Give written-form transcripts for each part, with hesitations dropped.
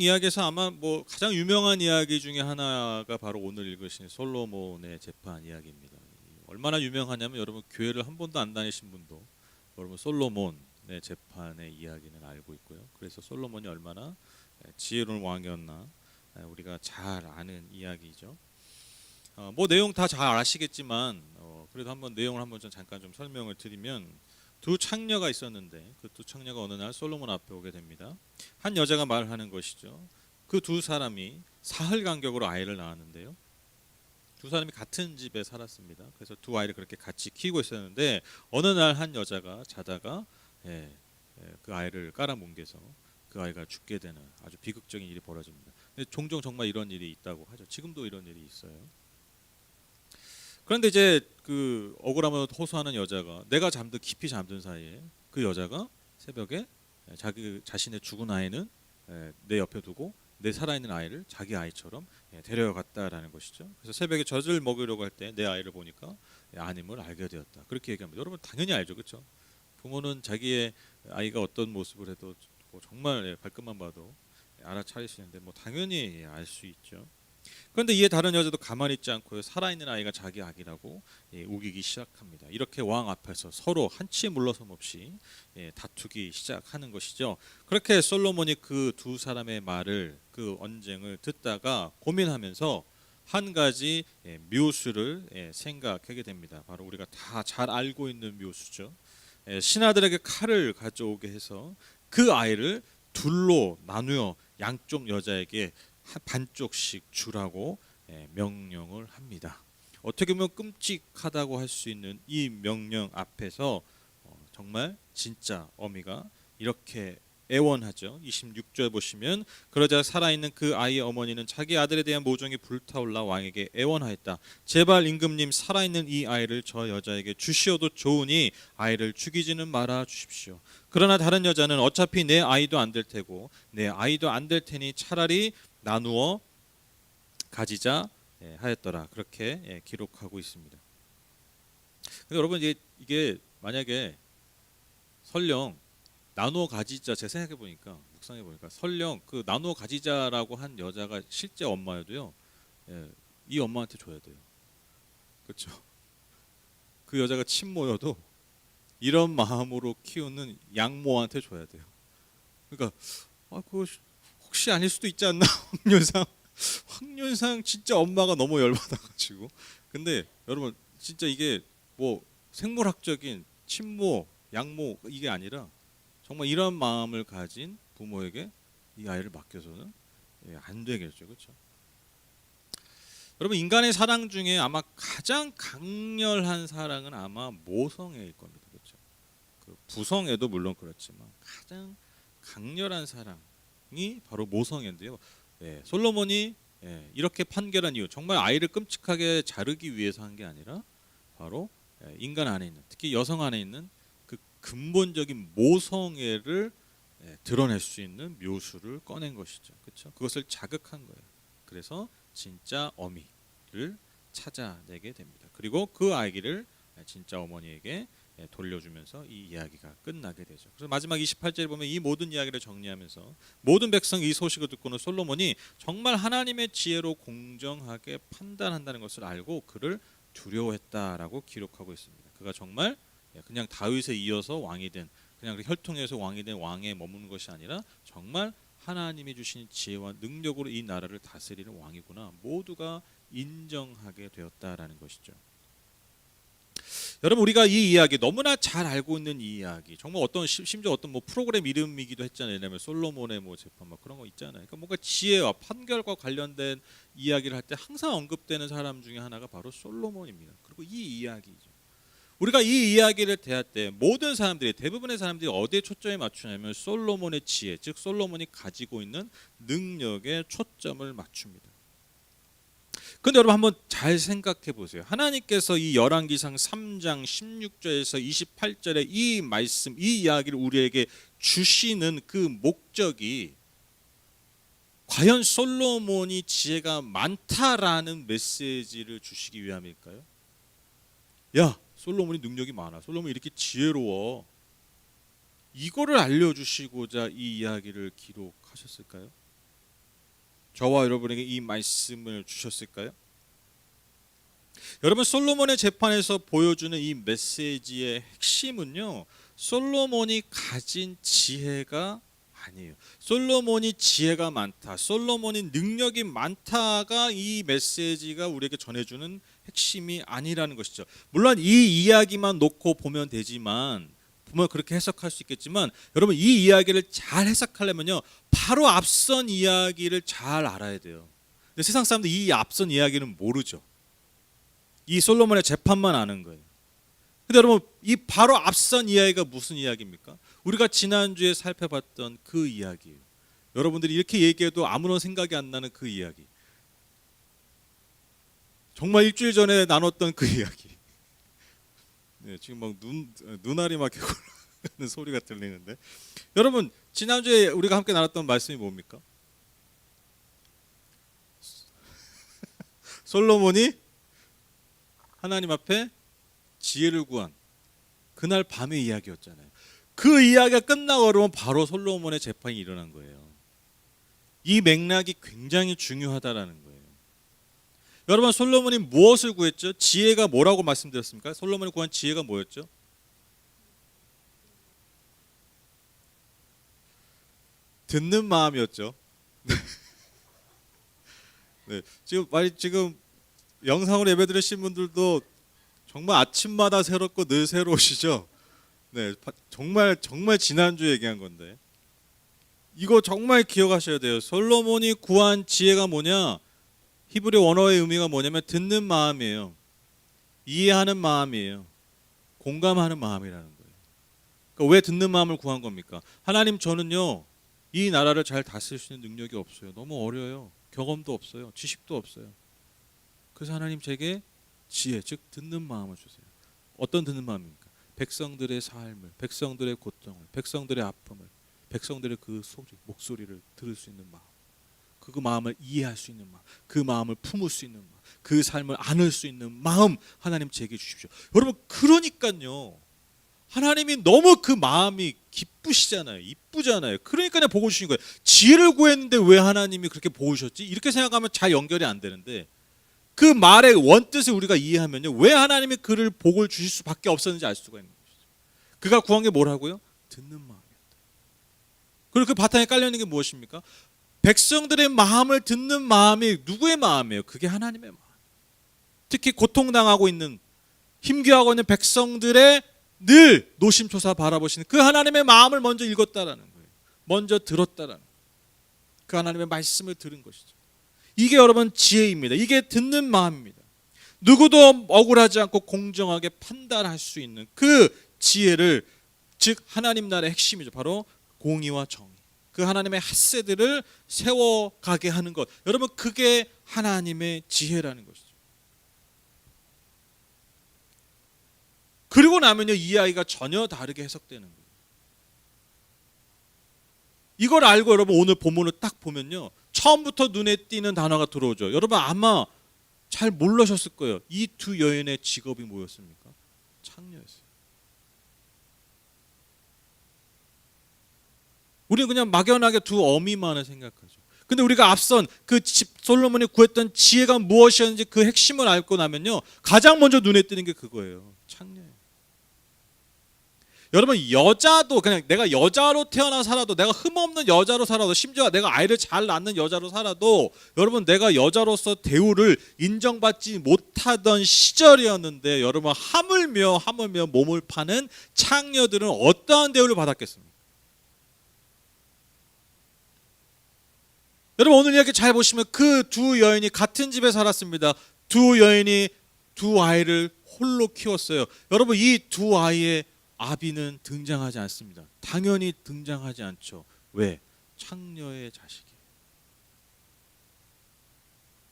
이야기에서 아마 뭐 가장 유명한 이야기 중에 하나가 바로 오늘 읽으신 솔로몬의 재판 이야기입니다. 얼마나 유명하냐면 여러분 교회를 한 번도 안 다니신 분도 여러분 솔로몬의 재판의 이야기는 알고 있고요. 그래서 솔로몬이 얼마나 지혜로운 왕이었나 우리가 잘 아는 이야기죠. 뭐 내용 다 잘 아시겠지만 그래도 한번 내용을 한번 잠깐 좀 설명을 드리면 두 창녀가 있었는데 그 두 창녀가 어느 날 솔로몬 앞에 오게 됩니다. 한 여자가 말하는 것이죠. 그 두 사람이 사흘 간격으로 아이를 낳았는데요. 두 사람이 같은 집에 살았습니다. 그래서 두 아이를 그렇게 같이 키우고 있었는데 어느 날 한 여자가 자다가 그 아이를 깔아뭉개서 그 아이가 죽게 되는 아주 비극적인 일이 벌어집니다. 근데 종종 정말 이런 일이 있다고 하죠. 지금도 이런 일이 있어요. 그런데 이제 그 억울함을 호소하는 여자가 내가 깊이 잠든 사이에 그 여자가 새벽에 자기 자신의 죽은 아이는 내 옆에 두고 내 살아있는 아이를 자기 아이처럼 데려갔다라는 것이죠. 그래서 새벽에 젖을 먹이려고 할 때 내 아이를 보니까 아님을 알게 되었다. 그렇게 얘기합니다. 여러분 당연히 알죠, 그렇죠? 부모는 자기의 아이가 어떤 모습을 해도 뭐 정말 발끝만 봐도 알아차릴 수 있는데 뭐 당연히 알 수 있죠. 그런데 이에 다른 여자도 가만히 있지 않고 살아있는 아이가 자기 아기라고 우기기 시작합니다. 이렇게 왕 앞에서 서로 한치의 물러섬 없이 다투기 시작하는 것이죠. 그렇게 솔로몬이 그 두 사람의 말을 그 언쟁을 듣다가 고민하면서 한 가지 묘수를 생각하게 됩니다. 바로 우리가 다 잘 알고 있는 묘수죠. 신하들에게 칼을 가져오게 해서 그 아이를 둘로 나누어 양쪽 여자에게 반쪽씩 주라고 명령을 합니다. 어떻게 보면 끔찍하다고 할 수 있는 이 명령 앞에서 정말 진짜 어미가 이렇게 애원하죠. 26절 보시면 그러자 살아있는 그 아이의 어머니는 자기 아들에 대한 모종이 불타올라 왕에게 애원하였다. 제발 임금님 살아있는 이 아이를 저 여자에게 주시어도 좋으니 아이를 죽이지는 말아 주십시오. 그러나 다른 여자는 어차피 내 아이도 안 될 테고 내 아이도 안 될 테니 차라리 나누어 가지자 하였더라. 그렇게 기록하고 있습니다. 근데 여러분 이게 만약에 설령 나누어 가지자 제 생각해 보니까 묵상해 보니까 설령 그 나누어 가지자라고 한 여자가 실제 엄마여도요. 이 엄마한테 줘야 돼요. 그렇죠? 그 여자가 친모여도 이런 마음으로 키우는 양모한테 줘야 돼요. 그러니까 그거 혹시 아닐 수도 있지 않나 확률상 진짜 엄마가 너무 열받아가지고. 근데 여러분 진짜 이게 뭐 생물학적인 친모, 양모 이게 아니라 정말 이런 마음을 가진 부모에게 이 아이를 맡겨서는 안 되겠죠, 그렇죠? 여러분 인간의 사랑 중에 아마 가장 강렬한 사랑은 아마 모성애일 겁니다, 그렇죠? 그 부성애도 물론 그렇지만 가장 강렬한 사랑이 바로 모성애인데요. 솔로몬이 이렇게 판결한 이유 정말 아이를 끔찍하게 자르기 위해서 한 게 아니라 바로 인간 안에 있는 특히 여성 안에 있는 그 근본적인 모성애를 드러낼 수 있는 묘수를 꺼낸 것이죠. 그렇죠? 그것을 자극한 거예요. 그래서 진짜 어미를 찾아내게 됩니다. 그리고 그 아기를 진짜 어머니에게 돌려주면서 이 이야기가 끝나게 되죠. 그래서 마지막 28절에 보면 이 모든 이야기를 정리하면서 모든 백성이 이 소식을 듣고는 솔로몬이 정말 하나님의 지혜로 공정하게 판단한다는 것을 알고 그를 두려워했다라고 기록하고 있습니다. 그가 정말 그냥 다윗에 이어서 왕이 된 그냥 혈통에서 왕이 된 왕에 머무는 것이 아니라 정말 하나님이 주신 지혜와 능력으로 이 나라를 다스리는 왕이구나 모두가 인정하게 되었다라는 것이죠. 여러분 우리가 이 이야기 너무나 잘 알고 있는 이 이야기 정말 어떤 심지어 어떤 뭐 프로그램 이름이기도 했잖아요. 왜냐하면 솔로몬의 뭐 재판 막 그런 거 있잖아요. 그러니까 뭔가 지혜와 판결과 관련된 이야기를 할 때 항상 언급되는 사람 중에 하나가 바로 솔로몬입니다. 그리고 이 이야기죠. 우리가 이 이야기를 대할 때 모든 사람들이 대부분의 사람들이 어디에 초점을 맞추냐면 솔로몬의 지혜 즉 솔로몬이 가지고 있는 능력에 초점을 맞춥니다. 근데 여러분 한번 잘 생각해 보세요. 하나님께서 이 열왕기상 3장 16절에서 28절의 이 말씀, 이 이야기를 우리에게 주시는 그 목적이 과연 솔로몬이 지혜가 많다라는 메시지를 주시기 위함일까요? 야, 솔로몬이 능력이 많아. 솔로몬이 이렇게 지혜로워. 이거를 알려주시고자 이 이야기를 기록하셨을까요? 저와 여러분에게 이 말씀을 주셨을까요? 여러분, 솔로몬의 재판에서 보여주는 이 메시지의 핵심은요, 솔로몬이 가진 지혜가 아니에요. 솔로몬이 지혜가 많다, 솔로몬이 능력이 많다가 이 메시지가 우리에게 전해주는 핵심이 아니라는 것이죠. 물론 이 이야기만 놓고 보면 되지만, 보면 그렇게 해석할 수 있겠지만, 여러분 이 이야기를 잘 해석하려면요, 바로 앞선 이야기를 잘 알아야 돼요. 근데 세상 사람들 이 앞선 이야기는 모르죠. 이 솔로몬의 재판만 아는 거예요. 근데 여러분, 이 바로 앞선 이야기가 무슨 이야기입니까? 우리가 지난주에 살펴봤던 그 이야기예요. 여러분들이 이렇게 얘기해도 아무런 생각이 안 나는 그 이야기. 정말 일주일 전에 나눴던 그 이야기. 네, 지금 막 눈알이 막 이렇게 올라가는 소리가 들리는데, 여러분 지난주에 우리가 함께 나눴던 말씀이 뭡니까? 솔로몬이 하나님 앞에 지혜를 구한 그날 밤의 이야기였잖아요. 그 이야기가 끝나고 그러면 바로 솔로몬의 재판이 일어난 거예요. 이 맥락이 굉장히 중요하다라는 거예요. 여러분, 솔로몬이 무엇을 구했죠? 지혜가 뭐라고 말씀드렸습니까? 솔로몬이 구한 지혜가 뭐였죠? 듣는 마음이었죠. 네, 지금 영상으로 예배 드리신 분들도 정말 아침마다 새롭고 늘 새로우시죠? 네, 정말 지난주 얘기한 건데, 이거 정말 기억하셔야 돼요. 솔로몬이 구한 지혜가 뭐냐? 히브리 원어의 의미가 뭐냐면 듣는 마음이에요. 이해하는 마음이에요. 공감하는 마음이라는 거예요. 그러니까 왜 듣는 마음을 구한 겁니까? 하나님, 저는요 이 나라를 잘 다스릴 수 있는 능력이 없어요. 너무 어려요. 경험도 없어요. 지식도 없어요. 그래서 하나님 제게 지혜, 즉 듣는 마음을 주세요. 어떤 듣는 마음입니까? 백성들의 삶을, 백성들의 고통을, 백성들의 아픔을, 백성들의 그 목소리를 들을 수 있는 마음, 그 마음을 이해할 수 있는 마음, 그 마음을 품을 수 있는 마음, 그 삶을 안을 수 있는 마음 하나님 제게 주십시오. 여러분, 그러니까요, 하나님이 너무 그 마음이 기쁘시잖아요. 이쁘잖아요. 그러니까 복을 주신 거예요. 지혜를 구했는데 왜 하나님이 그렇게 복을 주셨지? 이렇게 생각하면 잘 연결이 안 되는데, 그 말의 원뜻을 우리가 이해하면요, 왜 하나님이 그를 복을 주실 수밖에 없었는지 알 수가 있는 것이죠. 그가 구한 게 뭐라고요? 듣는 마음이었다. 그리고 그 바탕에 깔려 있는 게 무엇입니까? 백성들의 마음을 듣는 마음이 누구의 마음이에요? 그게 하나님의 마음. 특히 고통당하고 있는, 힘겨워하고 있는 백성들의 늘 노심초사 바라보시는 그 하나님의 마음을 먼저 읽었다라는 거예요. 먼저 들었다라는 거예요. 그 하나님의 말씀을 들은 것이죠. 이게 여러분 지혜입니다. 이게 듣는 마음입니다. 누구도 억울하지 않고 공정하게 판단할 수 있는 그 지혜를, 즉 하나님 나라의 핵심이죠. 바로 공의와 정의. 그 하나님의 핫세들을 세워가게 하는 것. 여러분, 그게 하나님의 지혜라는 것이죠. 그리고 나면요, 이 아이가 전혀 다르게 해석되는 거예요. 이걸 알고 여러분 오늘 본문을 딱 보면요, 처음부터 눈에 띄는 단어가 들어오죠. 여러분 아마 잘 모르셨을 거예요. 이 두 여인의 직업이 뭐였습니까? 창녀였어요. 우리는 그냥 막연하게 두 어미만을 생각하죠. 근데 우리가 앞선 그 솔로몬이 구했던 지혜가 무엇이었는지 그 핵심을 알고 나면요, 가장 먼저 눈에 띄는 게 그거예요. 창녀예요. 여러분, 여자도 그냥 내가 여자로 태어나 살아도, 내가 흠없는 여자로 살아도, 심지어 내가 아이를 잘 낳는 여자로 살아도, 여러분 내가 여자로서 대우를 인정받지 못하던 시절이었는데, 여러분 하물며 몸을 파는 창녀들은 어떠한 대우를 받았겠습니까? 여러분 오늘 이렇게 잘 보시면 그 두 여인이 같은 집에 살았습니다. 두 여인이 두 아이를 홀로 키웠어요. 여러분 이 두 아이의 아비는 등장하지 않습니다. 당연히 등장하지 않죠. 왜? 창녀의 자식이에요.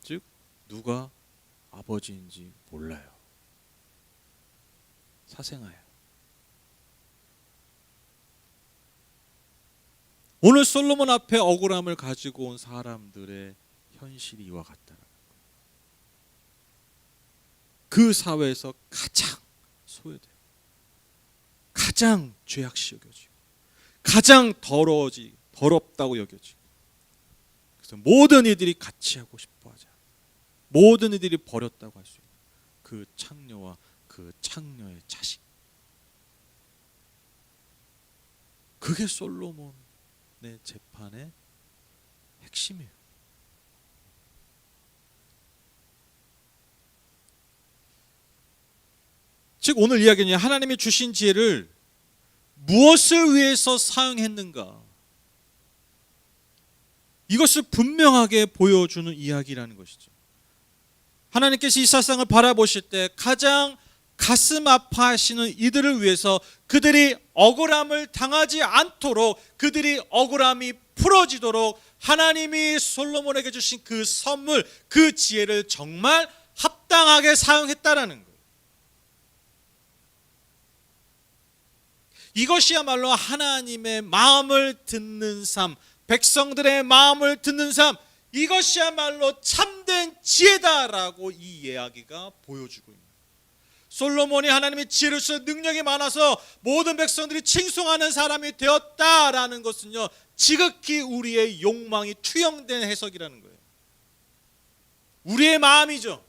즉 누가 아버지인지 몰라요. 사생아예요. 오늘 솔로몬 앞에 억울함을 가지고 온 사람들의 현실이 이와 같다는 거예요. 그 사회에서 가장 소외돼요. 가장 죄악시 여겨지고, 가장 더럽다고 여겨지고, 그래서 모든 이들이 같이 하고 싶어 하자. 모든 이들이 버렸다고 할 수 있는 그 창녀와 그 창녀의 자식. 그게 솔로몬의 재판의 핵심이에요. 즉 오늘 이야기는 하나님이 주신 지혜를 무엇을 위해서 사용했는가, 이것을 분명하게 보여주는 이야기라는 것이죠. 하나님께서 이 세상을 바라보실 때 가장 가슴 아파하시는 이들을 위해서 그들이 억울함을 당하지 않도록, 그들이 억울함이 풀어지도록 하나님이 솔로몬에게 주신 그 선물, 그 지혜를 정말 합당하게 사용했다라는 거예요. 이것이야말로 하나님의 마음을 듣는 삶, 백성들의 마음을 듣는 삶, 이것이야말로 참된 지혜다라고 이 이야기가 보여주고 있습니다. 솔로몬이 하나님의 지혜를 쓰는 능력이 많아서 모든 백성들이 칭송하는 사람이 되었다라는 것은요, 지극히 우리의 욕망이 투영된 해석이라는 거예요. 우리의 마음이죠.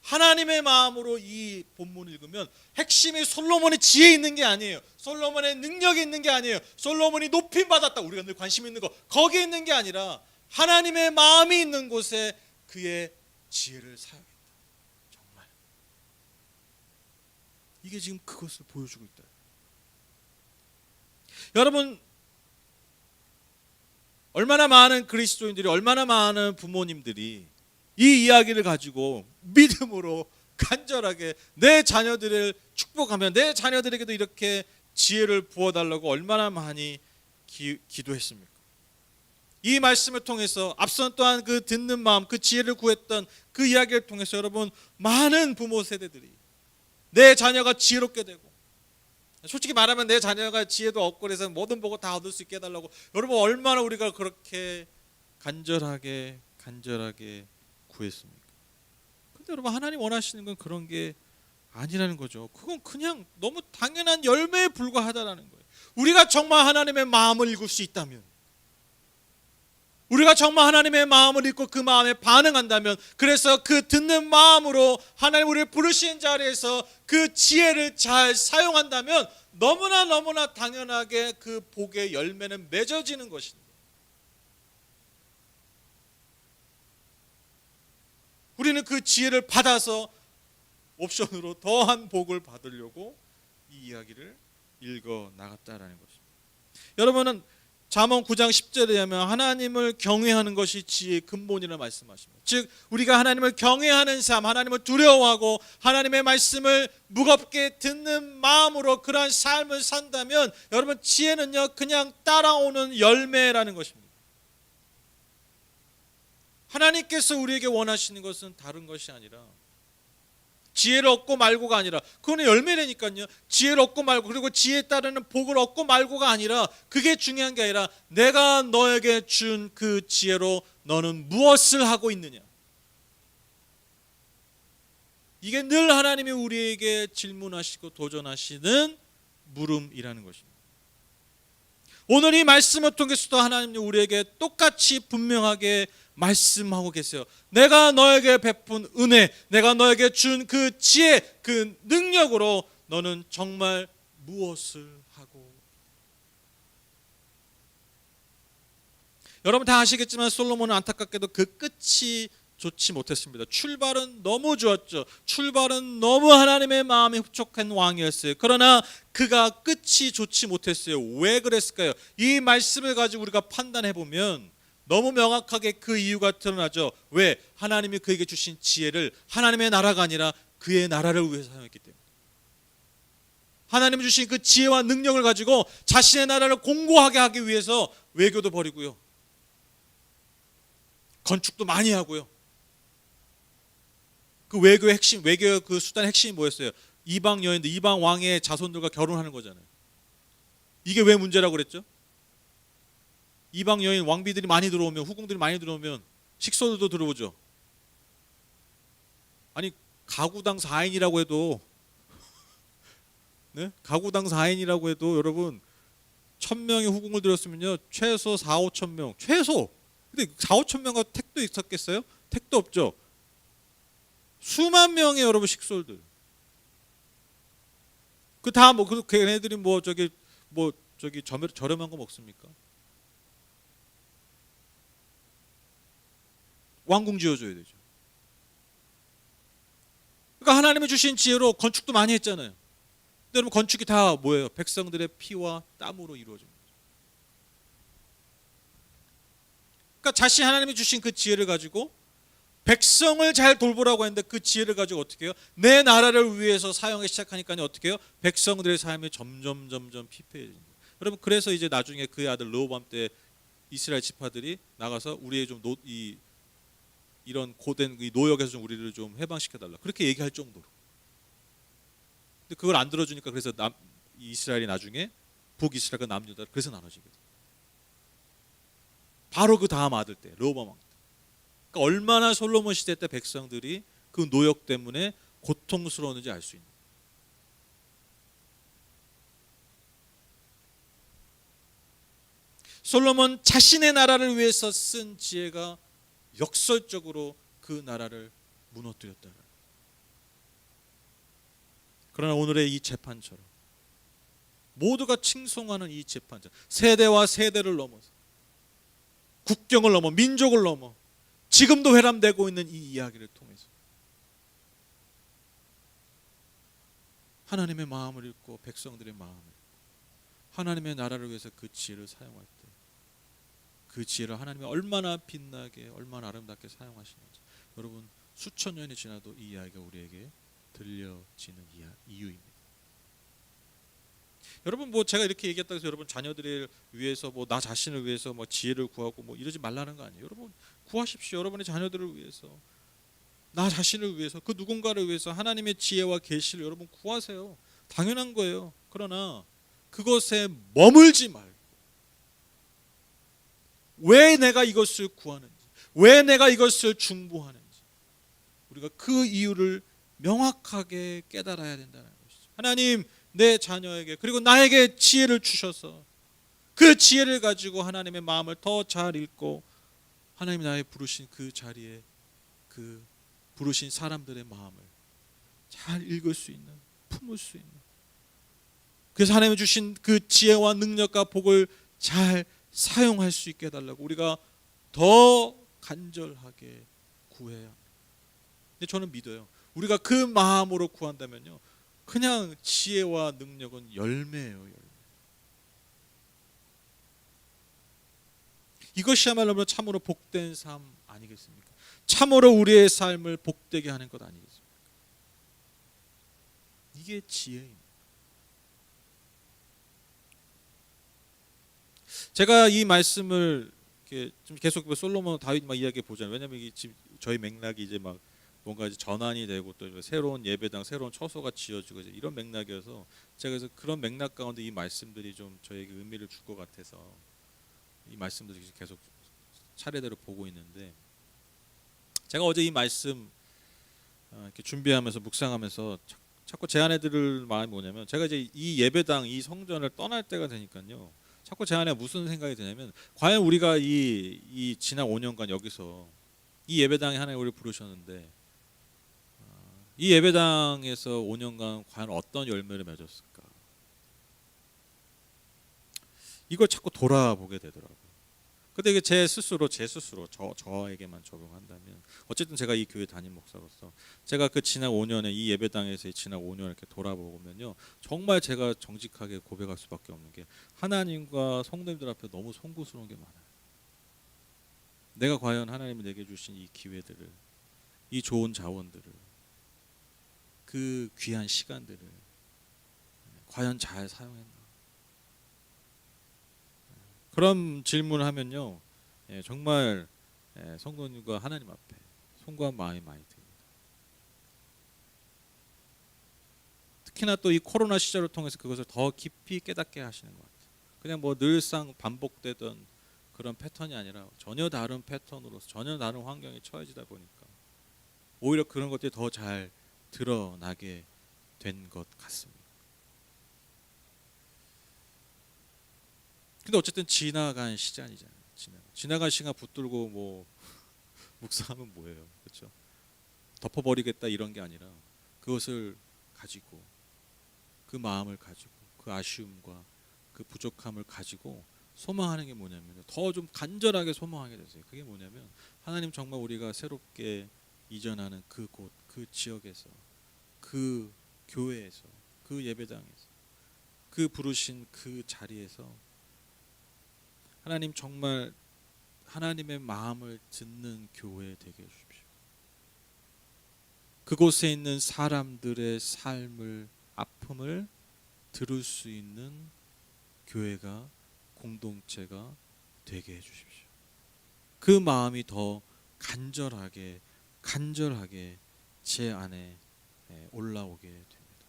하나님의 마음으로 이 본문을 읽으면 핵심이 솔로몬의 지혜에 있는 게 아니에요. 솔로몬의 능력이 있는 게 아니에요. 솔로몬이 높임받았다, 우리가 늘 관심 있는 거, 거기에 있는 게 아니라 하나님의 마음이 있는 곳에 그의 지혜를 사용했다. 정말 이게 지금 그것을 보여주고 있다. 여러분, 얼마나 많은 그리스도인들이, 얼마나 많은 부모님들이 이 이야기를 가지고 믿음으로 간절하게 내 자녀들을 축복하며 내 자녀들에게도 이렇게 지혜를 부어달라고 얼마나 많이 기도했습니까? 이 말씀을 통해서 앞선 또한 그 듣는 마음, 그 지혜를 구했던 그 이야기를 통해서 여러분, 많은 부모 세대들이 내 자녀가 지혜롭게 되고, 솔직히 말하면 내 자녀가 지혜도 없고 그래서 뭐든 보고 다 얻을 수 있게 해달라고, 여러분 얼마나 우리가 그렇게 간절하게 구했습니까? 근데 여러분, 하나님 원하시는 건 그런 게 아니라는 거죠. 그건 그냥 너무 당연한 열매에 불과하다라는 거예요. 우리가 정말 하나님의 마음을 읽을 수 있다면, 우리가 정말 하나님의 마음을 읽고 그 마음에 반응한다면, 그래서 그 듣는 마음으로 하나님 우리를 부르신 자리에서 그 지혜를 잘 사용한다면 너무나 당연하게 그 복의 열매는 맺어지는 것입니다. 우리는 그 지혜를 받아서 옵션으로 더한 복을 받으려고 이 이야기를 읽어 나갔다라는 것입니다. 여러분은 잠언 9장 10절에 의하면 하나님을 경외하는 것이 지혜의 근본이라고 말씀하십니다. 즉 우리가 하나님을 경외하는 삶, 하나님을 두려워하고 하나님의 말씀을 무겁게 듣는 마음으로 그러한 삶을 산다면 여러분, 지혜는요 그냥 따라오는 열매라는 것입니다. 하나님께서 우리에게 원하시는 것은 다른 것이 아니라, 지혜를 얻고 말고가 아니라, 그거는 열매라니까요. 지혜를 얻고 말고, 그리고 지혜에 따르는 복을 얻고 말고가 아니라, 그게 중요한 게 아니라 내가 너에게 준 그 지혜로 너는 무엇을 하고 있느냐. 이게 늘 하나님이 우리에게 질문하시고 도전하시는 물음이라는 것입니다. 오늘 이 말씀을 통해서도 하나님이 우리에게 똑같이 분명하게 말씀하고 계세요. 내가 너에게 베푼 은혜, 내가 너에게 준 그 지혜, 그 능력으로 너는 정말 무엇을 하고. 여러분 다 아시겠지만 솔로몬은 안타깝게도 그 끝이 좋지 못했습니다. 출발은 너무 좋았죠. 출발은 너무 하나님의 마음에 흡족한 왕이었어요. 그러나 그가 끝이 좋지 못했어요. 왜 그랬을까요? 이 말씀을 가지고 우리가 판단해 보면 너무 명확하게 그 이유가 드러나죠. 왜? 하나님이 그에게 주신 지혜를 하나님의 나라가 아니라 그의 나라를 위해서 사용했기 때문에. 하나님이 주신 그 지혜와 능력을 가지고 자신의 나라를 공고하게 하기 위해서 외교도 벌이고요, 건축도 많이 하고요. 그 외교의 핵심, 외교의 그 수단의 핵심이 뭐였어요? 이방 여인들, 이방 왕의 자손들과 결혼하는 거잖아요. 이게 왜 문제라고 그랬죠? 이방 여인 왕비들이 많이 들어오면, 후궁들이 많이 들어오면 식소들도 들어오죠. 아니 가구당 4인이라고 해도 네? 가구당 4인이라고 해도 여러분 1000명의 후궁을 들였으면요 최소 4, 5천 명 최소. 근데 4, 5천 명과 택도 있었겠어요? 택도 없죠. 수만 명의 여러분 식솔들. 그 다 뭐 그 걔네들이 뭐 저기 저렴한 거 먹습니까? 왕궁 지어줘야 되죠. 그러니까 하나님이 주신 지혜로 건축도 많이 했잖아요. 근데 여러분 건축이 다 뭐예요? 백성들의 피와 땀으로 이루어진 거죠. 그러니까 자신 하나님이 주신 그 지혜를 가지고 백성을 잘 돌보라고 했는데 그 지혜를 가지고 어떻게 해요? 내 나라를 위해서 사용하기 시작하니까 어떻게 해요? 백성들의 삶이 점점 피폐해지는 거예요. 여러분 그래서 이제 나중에 그의 아들 르호보암 때 이스라엘 지파들이 나가서 우리의 좀 이런 고된 이 노역에서 좀 우리를 좀 해방시켜 달라 그렇게 얘기할 정도로. 근데 그걸 안 들어주니까 그래서 이스라엘이 나중에 북이스라엘과 남유다 그래서 나눠지게 돼. 바로 그 다음 아들 때 르호보암 왕 때. 그러니까 얼마나 솔로몬 시대 때 백성들이 그 노역 때문에 고통스러웠는지 알 수 있는. 솔로몬 자신의 나라를 위해서 쓴 지혜가 역설적으로 그 나라를 무너뜨렸다. 그러나 오늘의 이 재판처럼 모두가 칭송하는 이 재판처럼 세대와 세대를 넘어서 국경을 넘어 민족을 넘어 지금도 회람되고 있는 이 이야기를 통해서 하나님의 마음을 읽고 백성들의 마음을 읽고 하나님의 나라를 위해서 그 지혜를 사용할 때 그 지혜를 하나님이 얼마나 빛나게 얼마나 아름답게 사용하시는지 여러분 수천 년이 지나도 이 이야기가 우리에게 들려지는 이유입니다. 여러분 뭐 제가 이렇게 얘기했다고 해서 여러분 자녀들을 위해서 뭐 나 자신을 위해서 뭐 지혜를 구하고 뭐 이러지 말라는 거 아니에요. 여러분 구하십시오. 여러분의 자녀들을 위해서 나 자신을 위해서 그 누군가를 위해서 하나님의 지혜와 계시를 여러분 구하세요. 당연한 거예요. 그러나 그것에 머물지 말고 왜 내가 이것을 구하는지 왜 내가 이것을 중보하는지 우리가 그 이유를 명확하게 깨달아야 된다는 것이죠. 하나님 내 자녀에게 그리고 나에게 지혜를 주셔서 그 지혜를 가지고 하나님의 마음을 더 잘 읽고 하나님이 나의 부르신 그 자리에 그 부르신 사람들의 마음을 잘 읽을 수 있는 품을 수 있는 그래서 하나님이 주신 그 지혜와 능력과 복을 잘 사용할 수 있게 해달라고 우리가 더 간절하게 구해야 합니다. 근데 저는 믿어요. 우리가 그 마음으로 구한다면요 그냥 지혜와 능력은 열매예요. 열매. 이것이야말로 참으로 복된 삶 아니겠습니까? 참으로 우리의 삶을 복되게 하는 것 아니겠습니까? 이게 지혜입니다. 제가 이 말씀을 좀 계속 솔로몬 다윗 막 이야기 보잖아요. 왜냐하면 이게 지금 저희 맥락이 이제 막 뭔가 이제 전환이 되고 또 새로운 예배당, 새로운 처소가 지어지고 이제 이런 맥락이어서 제가 그래서 그런 맥락 가운데 이 말씀들이 좀 저에게 의미를 줄 것 같아서 이 말씀들을 계속 차례대로 보고 있는데 제가 어제 이 말씀 이렇게 준비하면서 묵상하면서 자꾸 제 안에 들을 마음이 뭐냐면 제가 이제 이 예배당, 이 성전을 떠날 때가 되니까요. 자꾸 제 안에 무슨 생각이 드냐면 과연 우리가 이 지난 5년간 여기서 이 예배당에 하나님 우리를 부르셨는데 이 예배당에서 5년간 과연 어떤 열매를 맺었을까? 이걸 자꾸 돌아보게 되더라고요. 근데 이게 제 스스로 저에게만 적용한다면 어쨌든 제가 이 교회 담임 목사로서 제가 그 지난 5년에 이 예배당에서 지난 5년을 이렇게 돌아보면요 정말 제가 정직하게 고백할 수밖에 없는 게 하나님과 성도님들 앞에 너무 송구스러운 게 많아요. 내가 과연 하나님이 내게 주신 이 기회들을 이 좋은 자원들을 그 귀한 시간들을 과연 잘 사용했나? 그런 질문을 하면요, 정말 성도님과 하나님 앞에 송구한 마음이 많이 듭니다. 특히나 또 이 코로나 시절을 통해서 그것을 더 깊이 깨닫게 하시는 것 같아요. 그냥 뭐 늘상 반복되던 그런 패턴이 아니라 전혀 다른 패턴으로서 전혀 다른 환경에 처해지다 보니까 오히려 그런 것들이 더 잘 드러나게 된 것 같습니다. 근데 어쨌든 지나간 시간이잖아요. 지나간 시간 붙들고 뭐 묵상하면 뭐예요, 그렇죠? 덮어버리겠다 이런 게 아니라 그것을 가지고 그 마음을 가지고 그 아쉬움과 그 부족함을 가지고 소망하는 게 뭐냐면 더 좀 간절하게 소망하게 되세요. 그게 뭐냐면 하나님 정말 우리가 새롭게 이전하는 그곳, 그 지역에서, 그 교회에서, 그 예배당에서, 그 부르신 그 자리에서 하나님 정말 하나님의 마음을 듣는 교회 되게 해주십시오. 그곳에 있는 사람들의 삶을, 아픔을 들을 수 있는 교회가, 공동체가 되게 해주십시오. 그 마음이 더 간절하게 제 안에 올라오게 됩니다.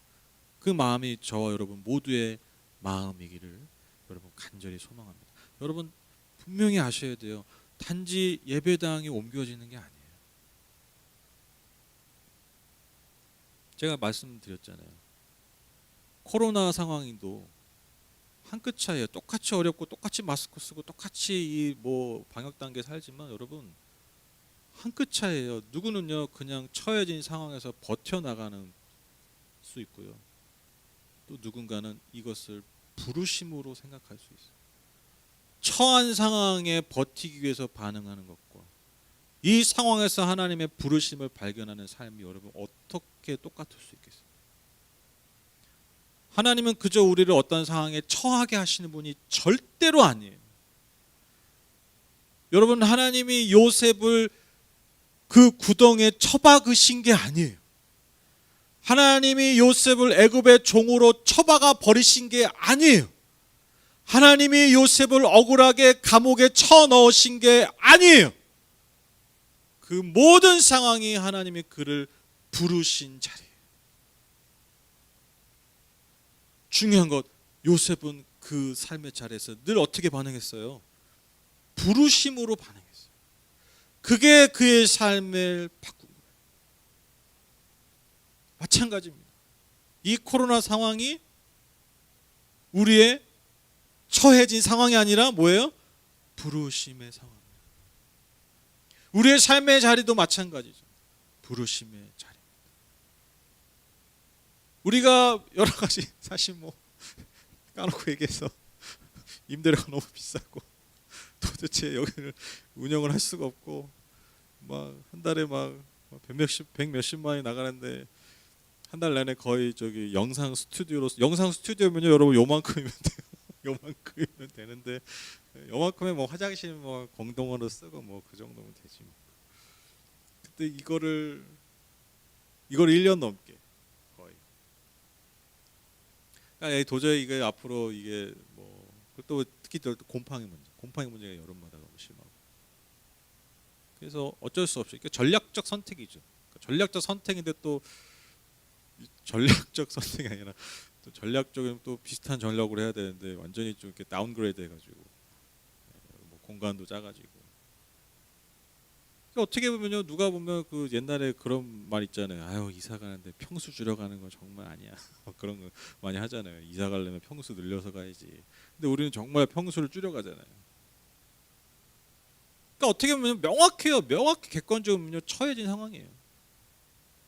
그 마음이 저와 여러분 모두의 마음이기를 여러분 간절히 소망합니다. 여러분 분명히 아셔야 돼요. 단지 예배당이 옮겨지는 게 아니에요. 제가 말씀드렸잖아요. 코로나 상황도 한 끗 차이에요. 똑같이 어렵고 똑같이 마스크 쓰고 똑같이 이 뭐 방역 단계 살지만 여러분 한 끗 차이에요. 누구는요 그냥 처해진 상황에서 버텨 나가는 수 있고요. 또 누군가는 이것을 부르심으로 생각할 수 있어요. 처한 상황에 버티기 위해서 반응하는 것과 이 상황에서 하나님의 부르심을 발견하는 삶이 여러분 어떻게 똑같을 수 있겠어요? 하나님은 그저 우리를 어떤 상황에 처하게 하시는 분이 절대로 아니에요. 여러분 하나님이 요셉을 그 구덩이에 처박으신 게 아니에요. 하나님이 요셉을 애굽의 종으로 처박아 버리신 게 아니에요. 하나님이 요셉을 억울하게 감옥에 쳐 넣으신 게 아니에요. 그 모든 상황이 하나님이 그를 부르신 자리예요. 중요한 것, 요셉은 그 삶의 자리에서 늘 어떻게 반응했어요? 부르심으로 반응했어요. 그게 그의 삶을 바꾼 거예요. 마찬가지입니다. 이 코로나 상황이 우리의 처해진 상황이 아니라 뭐예요? 부르심의 상황. 우리의 삶의 자리도 마찬가지죠. 부르심의 자리. 우리가 여러 가지 사실 뭐 까놓고 얘기해서 임대료가 너무 비싸고 도대체 여기를 운영을 할 수가 없고 막 한 달에 막 백 몇십만이 나가는데 한 달 내내 거의 저기 영상 스튜디오면요 여러분 요만큼이면 돼요. 요만큼이면 되는데 요만큼에 뭐 화장실 뭐 공동으로 쓰고 뭐 그 정도면 되지. 근데 이걸 1년 넘게 거의. 그러니까 도저히 이게 앞으로 이게 뭐 또 특히 또 곰팡이 문제가 여름마다 너무 심하고. 그래서 어쩔 수 없이 이게 전략적 선택이죠. 그러니까 전략적 선택인데 또 전략적 선택이 아니라 또 전략적인 또 비슷한 전략으로 해야 되는데 완전히 좀 이렇게 다운그레이드 해가지고 뭐 공간도 작아지고. 그러니까 어떻게 보면요 누가 보면 그 옛날에 그런 말 있잖아요. 아유 이사 가는데 평수 줄여가는 건 정말 아니야. 그런 거 많이 하잖아요. 이사 가려면 평수 늘려서 가야지. 근데 우리는 정말 평수를 줄여가잖아요. 그러니까 어떻게 보면 명확해요. 명확히 객관적으로는요 처해진 상황이에요.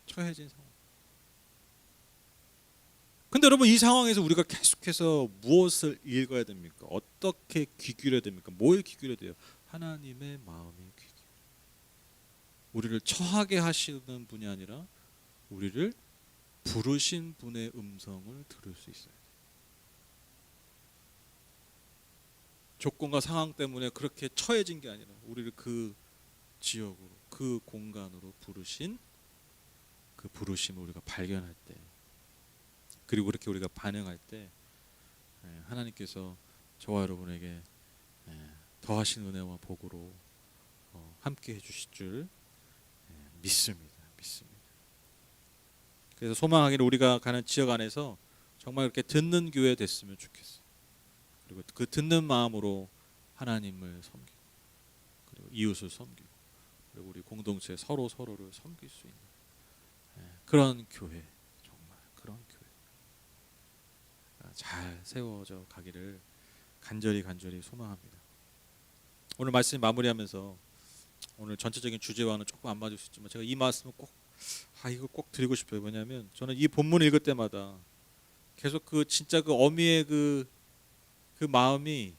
처해진 상황. 근데 여러분 이 상황에서 우리가 계속해서 무엇을 읽어야 됩니까? 어떻게 귀 기울여야 됩니까? 뭐에 귀 기울여야 돼요? 하나님의 마음에 귀 기울여. 우리를 처하게 하시는 분이 아니라 우리를 부르신 분의 음성을 들을 수 있어요. 조건과 상황 때문에 그렇게 처해진 게 아니라 우리를 그 지역으로 그 공간으로 부르신 그 부르심을 우리가 발견할 때 그리고 그렇게 우리가 반응할 때 하나님께서 저와 여러분에게 더하신 은혜와 복으로 함께 해주실 줄 믿습니다. 그래서 소망하기를 우리가 가는 지역 안에서 정말 이렇게 듣는 교회 됐으면 좋겠어요. 그리고 그 듣는 마음으로 하나님을 섬기고 그리고 이웃을 섬기고 그리고 우리 공동체 서로를 섬길 수 있는 그런 교회, 정말 그런 교회 잘 세워져 가기를 간절히 소망합니다. 오늘 말씀 마무리하면서 오늘 전체적인 주제와는 조금 안 맞을 수 있지만 제가 이 말씀을 이걸 꼭 드리고 싶어요. 뭐냐면 저는 이 본문 읽을 때마다 계속 그 진짜 그 어미의 그 마음이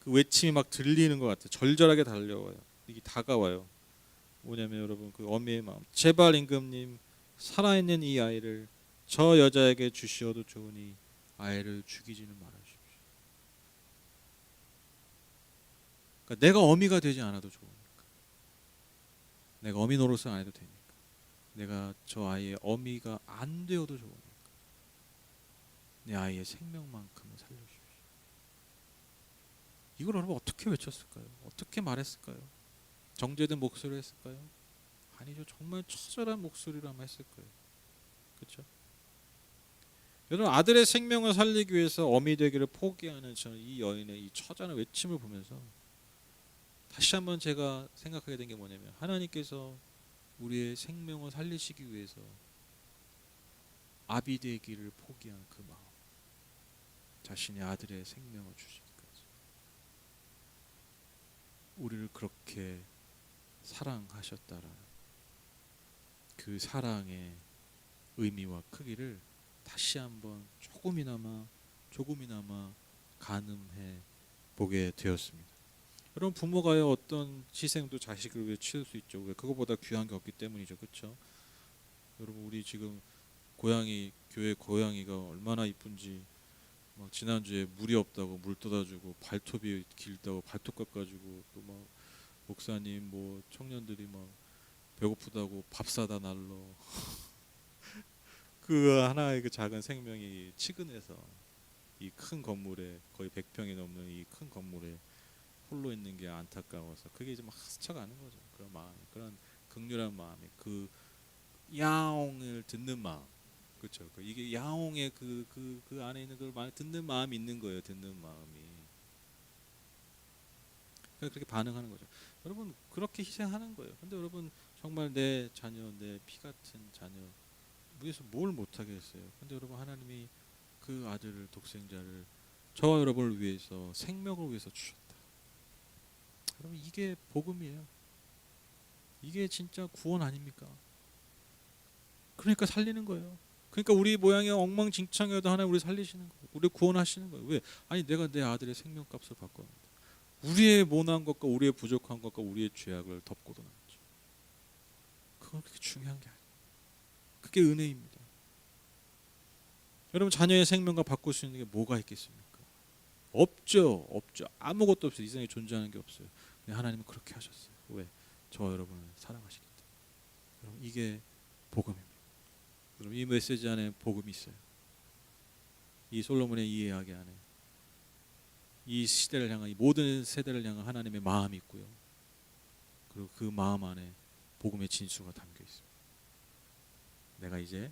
그 외침이 막 들리는 것 같아요. 절절하게 달려와요. 이게 다가와요. 뭐냐면 여러분 그 어미의 마음. 제발 임금님 살아있는 이 아이를 저 여자에게 주시어도 좋으니 아이를 죽이지는 말아주십시오. 그러니까 내가 어미가 되지 않아도 좋으니까. 내가 어미 노릇을 안 해도 되니까. 내가 저 아이의 어미가 안 되어도 좋으니까. 내 아이의 생명만큼은 살려주십시오. 이걸 여러분 어떻게 외쳤을까요? 어떻게 말했을까요? 정제된 목소리로 했을까요? 아니죠. 정말 처절한 목소리로 아마 했을 거예요. 그렇죠? 여러분 아들의 생명을 살리기 위해서 어미 되기를 포기하는 저는 이 여인의 이 처절한 외침을 보면서 다시 한번 제가 생각하게 된 게 뭐냐면 하나님께서 우리의 생명을 살리시기 위해서 아비 되기를 포기한 그 마음, 자신의 아들의 생명을 주시기까지 우리를 그렇게 사랑하셨다라는 그 사랑의 의미와 크기를 다시 한번 조금이나마 가늠해 보게 되었습니다. 여러분 부모가요 어떤 희생도 자식을 위해 치를 수 있죠. 왜? 그거보다 귀한 게 없기 때문이죠. 그렇죠? 여러분 우리 지금 고양이 교회 고양이가 얼마나 이쁜지 막 지난주에 물이 없다고 물 떠다주고 발톱이 길다고 발톱 깎아주고 또 막 목사님 뭐 청년들이 막 배고프다고 밥 사다 날러 그 하나의 그 작은 생명이 치근해서 이 큰 건물에 거의 100평이 넘는 이 큰 건물에 홀로 있는 게 안타까워서 그게 이제 막 스쳐가는 거죠. 그런 마음, 그런 극렬한 마음이 그 야옹을 듣는 마음, 그렇죠? 이게 야옹의 그 안에 있는 걸 많이 듣는 마음이 있는 거예요. 듣는 마음이 그렇게 반응하는 거죠. 여러분 그렇게 희생하는 거예요. 근데 여러분 정말 내 자녀, 내 피 같은 자녀 위해서 뭘 못하게 했어요. 근데 여러분 하나님이 그 아들을 독생자를 저와 여러분을 위해서 생명을 위해서 주셨다. 여러분 이게 복음이에요. 이게 진짜 구원 아닙니까? 그러니까 살리는 거예요. 그러니까 우리 모양이 엉망진창이어도 하나님 우리 살리시는 거예요. 우리 구원하시는 거예요. 왜? 아니 내가 내 아들의 생명값을 바꿨는데 우리의 모난 것과 우리의 부족한 것과 우리의 죄악을 덮고도 남죠. 그건 그렇게 중요한 게 아니에요. 그게 은혜입니다. 여러분 자녀의 생명과 바꿀 수 있는 게 뭐가 있겠습니까? 없죠. 아무것도 없어요. 이 세상에 존재하는 게 없어요. 하나님은 그렇게 하셨어요. 왜? 저와 여러분을 사랑하시기 때문에. 여러분 이게 복음입니다. 여러분 이 메시지 안에 복음이 있어요. 이 솔로몬의 이 이야기 안에 이 시대를 향한 이 모든 세대를 향한 하나님의 마음이 있고요. 그리고 그 마음 안에 복음의 진수가 담겨 있습니다. 내가 이제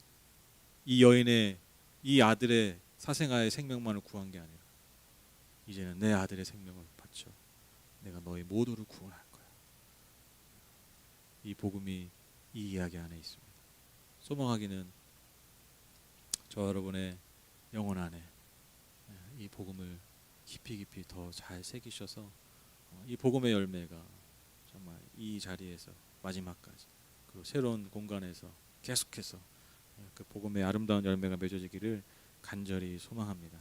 이 여인의 이 아들의 사생아의 생명만을 구한 게 아니라 이제는 내 아들의 생명을 바쳐 내가 너희 모두를 구원할 거야. 이 복음이 이 이야기 안에 있습니다. 소망하기는 저 여러분의 영혼 안에 이 복음을 깊이 더 잘 새기셔서 이 복음의 열매가 정말 이 자리에서 마지막까지 그 새로운 공간에서 계속해서 그 복음의 아름다운 열매가 맺어지기를 간절히 소망합니다.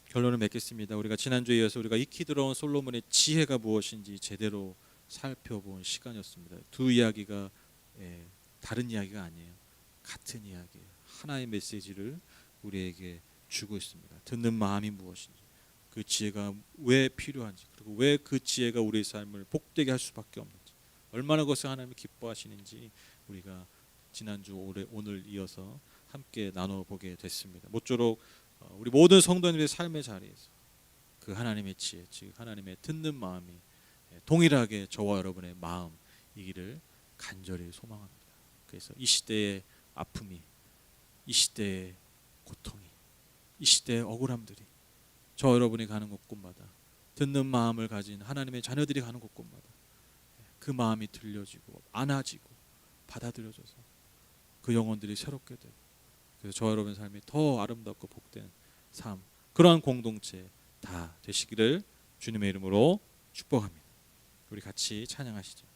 결론을 맺겠습니다. 우리가 지난주에 이어서 우리가 익히 들어온 솔로몬의 지혜가 무엇인지 제대로 살펴본 시간이었습니다. 두 이야기가 다른 이야기가 아니에요. 같은 이야기예요. 하나의 메시지를 우리에게 주고 있습니다. 듣는 마음이 무엇인지, 그 지혜가 왜 필요한지, 그리고 왜 그 지혜가 우리의 삶을 복되게 할 수밖에 없는지, 얼마나 그것을 하나님이 기뻐하시는지 우리가 지난주 오늘 이어서 함께 나눠보게 됐습니다. 모쪼록 우리 모든 성도님들의 삶의 자리에서 그 하나님의 지혜, 즉 하나님의 듣는 마음이 동일하게 저와 여러분의 마음이기를 간절히 소망합니다. 그래서 이 시대의 아픔이, 이 시대의 고통이, 이 시대의 억울함들이 저 여러분이 가는 곳곳마다 듣는 마음을 가진 하나님의 자녀들이 가는 곳곳마다 그 마음이 들려지고 안아지고 받아들여져서 그 영혼들이 새롭게 되고, 그래서 저 여러분의 삶이 더 아름답고 복된 삶, 그러한 공동체, 다 되시기를 주님의 이름으로 축복합니다. 우리 같이 찬양하시죠.